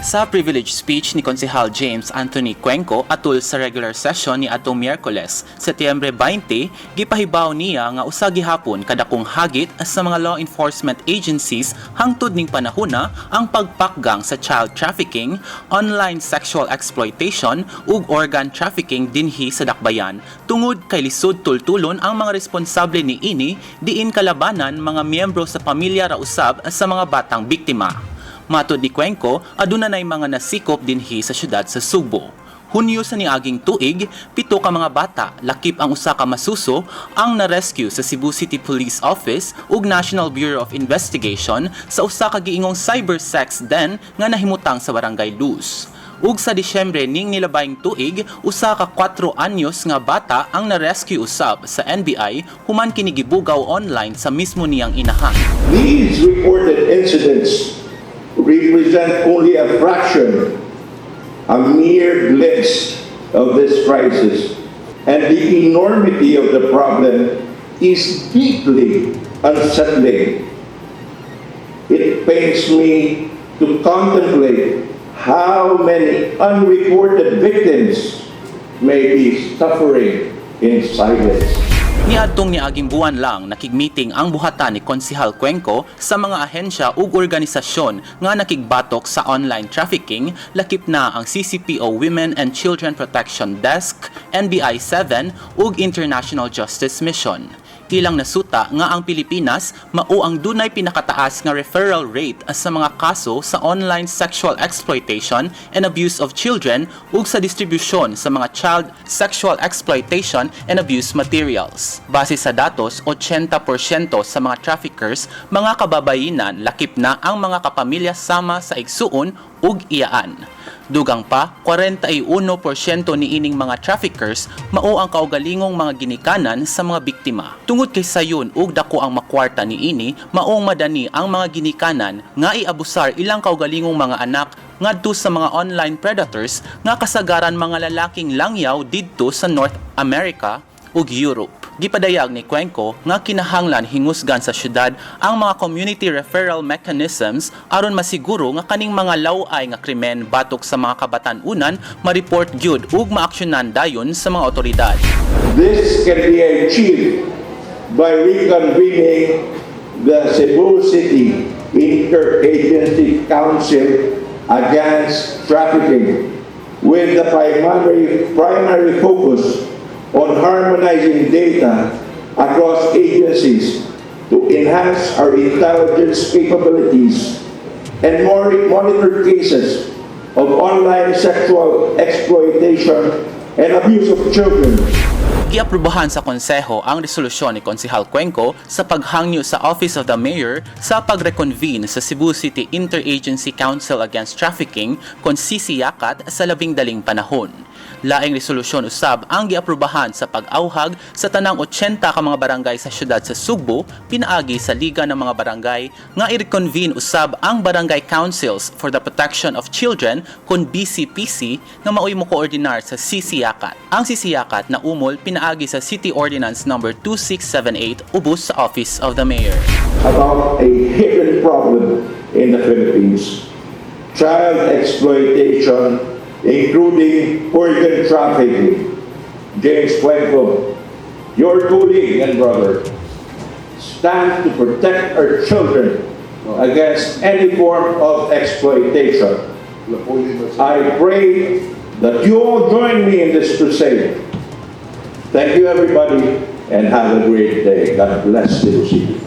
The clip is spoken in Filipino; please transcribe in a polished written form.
Sa privilege speech ni Konsehal James Anthony Cuenco atul sa regular session ni atong Miyerkules, Setyembre 20, gipahibaw niya nga usa gihapon kadakong hagit sa mga law enforcement agencies hangtod ning panahona ang pagpakgang sa child trafficking, online sexual exploitation ug organ trafficking dinhi sa Dakbayan tungod kay lisod tultulon ang mga responsable niini diin kalabanan mga miyembro sa pamilya ra usab sa mga batang biktima. Matod ni Cuenco, aduna nay mga nasikop dinhi sa syudad sa Subo. Hunyo sa niaging tuig, 7 ka mga bata, lakip ang usa ka masuso, ang na-rescue sa Cebu City Police Office ug National Bureau of Investigation sa usa ka giingong cybersex den nga nahimutang sa Barangay Luz. Ug sa Disyembre ning nilabayng tuig, usa ka 4 anyos nga bata ang na-rescue usab sa NBI human kini gibugaw online sa mismo niyang inahan. These reported incidents represent only a fraction, a mere glimpse of this crisis, and the enormity of the problem is deeply unsettling. It pains me to contemplate how many unreported victims may be suffering in silence. Niadtong niaging buwan lang nakigmeeting ang buhatan ni Konsehal Cuenco sa mga ahensya ug organisasyon nga nakigbatok sa online trafficking, lakip na ang CCPO Women and Children Protection Desk, NBI 7 ug International Justice Mission. Ilang nasuta nga ang Pilipinas mao ang dunay pinakataas nga referral rate sa mga kaso sa online sexual exploitation and abuse of children ug sa distribusyon sa mga child sexual exploitation and abuse materials. Base sa datos, 80% sa mga traffickers mga kababayenan, lakip na ang mga kapamilya sama sa igsuon ug iyaan. Dugang pa, 41% niining mga traffickers mao ang kaugalingong mga ginikanan sa mga biktima. Tungod kay sayon ug dako ang makwarta niini, maong madani ang mga ginikanan nga iabusar ilang kaugalingong mga anak ngadto sa mga online predators nga kasagaran mga lalaking langyaw didto sa North America ug Europe. Gipadayag ni Cuenco nga kinahanglan hingusgan sa syudad ang mga community referral mechanisms aron masiguro nga kaning mga laway nga krimen batok sa mga kabatan-unan ma-report gyud ug maaksyonan dayon sa mga otoridad. This can be achieved by reconvening the Cebu City Interagency Council Against Trafficking with the primary focus on harmonizing data across agencies to enhance our intelligence capabilities and monitor cases of online sexual exploitation and abuse of children. Giaprubahan sa konseho ang resolusyon ni Konsehal Cuenco sa paghangyo sa Office of the Mayor sa pagreconvene sa Cebu City Interagency Council Against Trafficking kon sisiyakat sa labing daling panahon. Laing resolusyon usab ang giaprubahan sa pag-auhag sa tanang 80 ka mga barangay sa syudad sa Subo, pinaagi sa Liga ng mga Barangay nga i-reconvene usab ang Barangay Councils for the Protection of Children kon BCPC nga maoy mo koordinar sa sisiyakat. Ang sisiyakat na umol pinaagi sa City Ordinance No. 2678 ubos sa Office of the Mayor. About a hidden problem in the Philippines, child exploitation, including organ trafficking. James Cuenco, your colleague and brother, stand to protect our children against any form of exploitation. I pray that you all join me in this crusade. Thank you, everybody, and have a great day. God bless you.